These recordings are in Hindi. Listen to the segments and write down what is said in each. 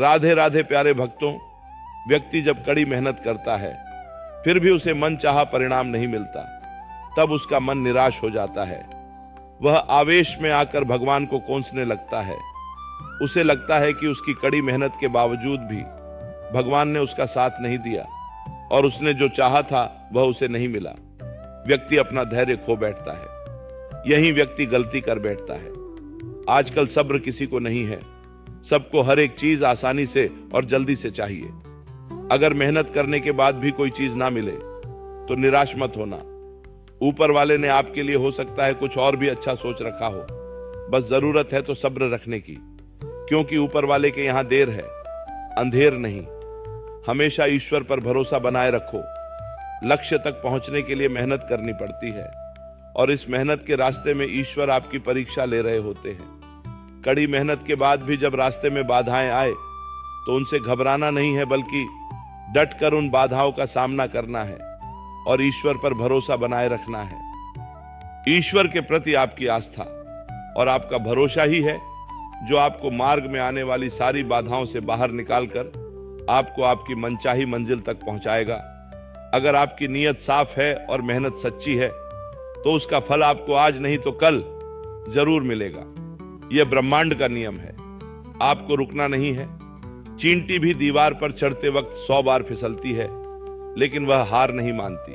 राधे राधे प्यारे भक्तों, व्यक्ति जब कड़ी मेहनत करता है फिर भी उसे मन चाहा परिणाम नहीं मिलता, तब उसका मन निराश हो जाता है। वह आवेश में आकर भगवान को कोसने लगता है। उसे लगता है कि उसकी कड़ी मेहनत के बावजूद भी भगवान ने उसका साथ नहीं दिया और उसने जो चाहा था वह उसे नहीं मिला। व्यक्ति अपना धैर्य खो बैठता है। यही व्यक्ति गलती कर बैठता है। आजकल सब्र किसी को नहीं है। सबको हर एक चीज आसानी से और जल्दी से चाहिए। अगर मेहनत करने के बाद भी कोई चीज ना मिले तो निराश मत होना। ऊपर वाले ने आपके लिए हो सकता है कुछ और भी अच्छा सोच रखा हो। बस जरूरत है तो सब्र रखने की, क्योंकि ऊपर वाले के यहां देर है, अंधेर नहीं। हमेशा ईश्वर पर भरोसा बनाए रखो। लक्ष्य तक पहुंचने के लिए मेहनत करनी पड़ती है और इस मेहनत के रास्ते में ईश्वर आपकी परीक्षा ले रहे होते हैं। कड़ी मेहनत के बाद भी जब रास्ते में बाधाएं आए तो उनसे घबराना नहीं है, बल्कि डट कर उन बाधाओं का सामना करना है और ईश्वर पर भरोसा बनाए रखना है। ईश्वर के प्रति आपकी आस्था और आपका भरोसा ही है जो आपको मार्ग में आने वाली सारी बाधाओं से बाहर निकालकर आपको आपकी मनचाही मंजिल तक पहुंचाएगा। अगर आपकी नीयत साफ है और मेहनत सच्ची है तो उसका फल आपको आज नहीं तो कल जरूर मिलेगा। यह ब्रह्मांड का नियम है। आपको रुकना नहीं है। चींटी भी दीवार पर चढ़ते वक्त 100 बार फिसलती है, लेकिन वह हार नहीं मानती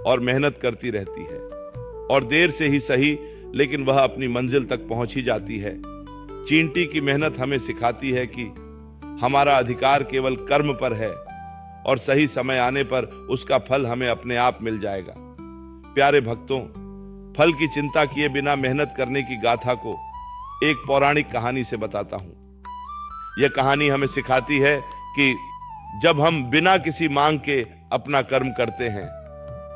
और मेहनत करती रहती है, और देर से ही सही लेकिन वह अपनी मंजिल तक पहुंच ही जाती है। चींटी की मेहनत हमें सिखाती है कि हमारा अधिकार केवल कर्म पर है और सही समय आने पर उसका फल हमें अपने आप मिल जाएगा। प्यारे भक्तों, फल की चिंता किए बिना मेहनत करने की गाथा को एक पौराणिक कहानी से बताता हूं। यह कहानी हमें सिखाती है कि जब हम बिना किसी मांग के अपना कर्म करते हैं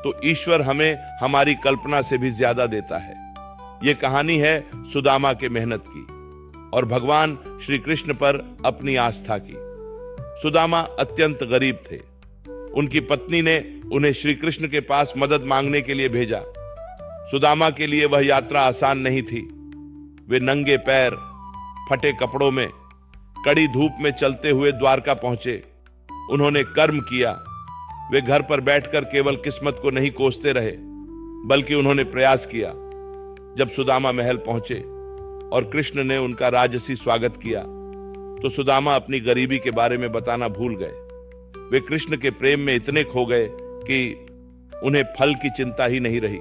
तो ईश्वर हमें हमारी कल्पना से भी ज्यादा देता है। यह कहानी है सुदामा के मेहनत की और भगवान श्री कृष्ण पर अपनी आस्था की। सुदामा अत्यंत गरीब थे। उनकी पत्नी ने उन्हें श्री कृष्ण के पास मदद मांगने के लिए भेजा। सुदामा के लिए वह यात्रा आसान नहीं थी। वे नंगे पैर, फटे कपड़ों में, कड़ी धूप में चलते हुए द्वारका पहुंचे। उन्होंने कर्म किया। वे घर पर बैठकर केवल किस्मत को नहीं कोसते रहे, बल्कि उन्होंने प्रयास किया। जब सुदामा महल पहुंचे और कृष्ण ने उनका राजसी स्वागत किया तो सुदामा अपनी गरीबी के बारे में बताना भूल गए। वे कृष्ण के प्रेम में इतने खो गए कि उन्हें फल की चिंता ही नहीं रही।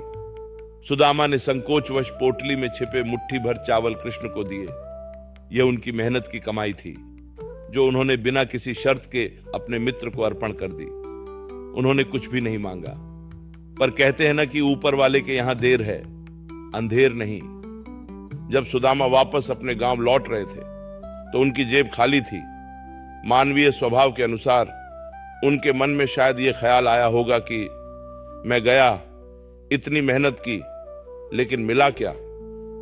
सुदामा ने संकोचवश पोटली में छिपे मुट्ठी भर चावल कृष्ण को दिए। यह उनकी मेहनत की कमाई थी जो उन्होंने बिना किसी शर्त के अपने मित्र को अर्पण कर दी। उन्होंने कुछ भी नहीं मांगा। पर कहते हैं ना कि ऊपर वाले के यहां देर है, अंधेर नहीं। जब सुदामा वापस अपने गांव लौट रहे थे तो उनकी जेब खाली थी। मानवीय स्वभाव के अनुसार उनके मन में शायद यह ख्याल आया होगा कि मैं गया, इतनी मेहनत की, लेकिन मिला क्या?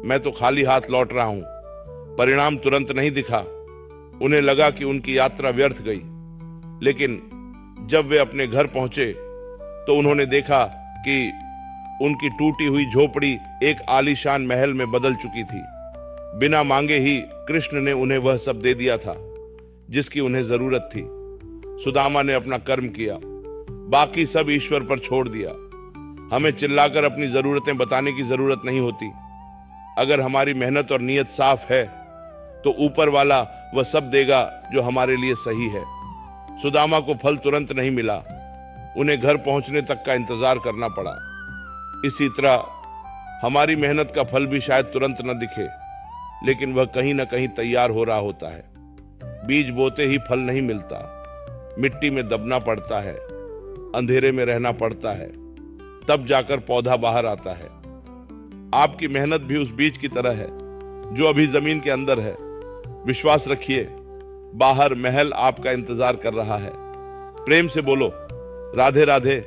मैं तो खाली हाथ लौट रहा हूं। परिणाम तुरंत नहीं दिखा। उन्हें लगा कि उनकी यात्रा व्यर्थ गई। लेकिन जब वे अपने घर पहुंचे तो उन्होंने देखा कि उनकी टूटी हुई झोपड़ी एक आलीशान महल में बदल चुकी थी। बिना मांगे ही कृष्ण ने उन्हें वह सब दे दिया था जिसकी उन्हें जरूरत थी। सुदामा ने अपना कर्म किया, बाकी सब ईश्वर पर छोड़ दिया। हमें चिल्लाकर अपनी जरूरतें बताने की जरूरत नहीं होती। अगर हमारी मेहनत और नीयत साफ है तो ऊपर वाला वह सब देगा जो हमारे लिए सही है। सुदामा को फल तुरंत नहीं मिला। उन्हें घर पहुंचने तक का इंतजार करना पड़ा। इसी तरह हमारी मेहनत का फल भी शायद तुरंत न दिखे, लेकिन वह कहीं ना कहीं तैयार हो रहा होता है। बीज बोते ही फल नहीं मिलता। मिट्टी में दबना पड़ता है, अंधेरे में रहना पड़ता है, तब जाकर पौधा बाहर आता है। आपकी मेहनत भी उस बीज की तरह है जो अभी जमीन के अंदर है। विश्वास रखिए, बाहर महल आपका इंतजार कर रहा है। प्रेम से बोलो, राधे राधे।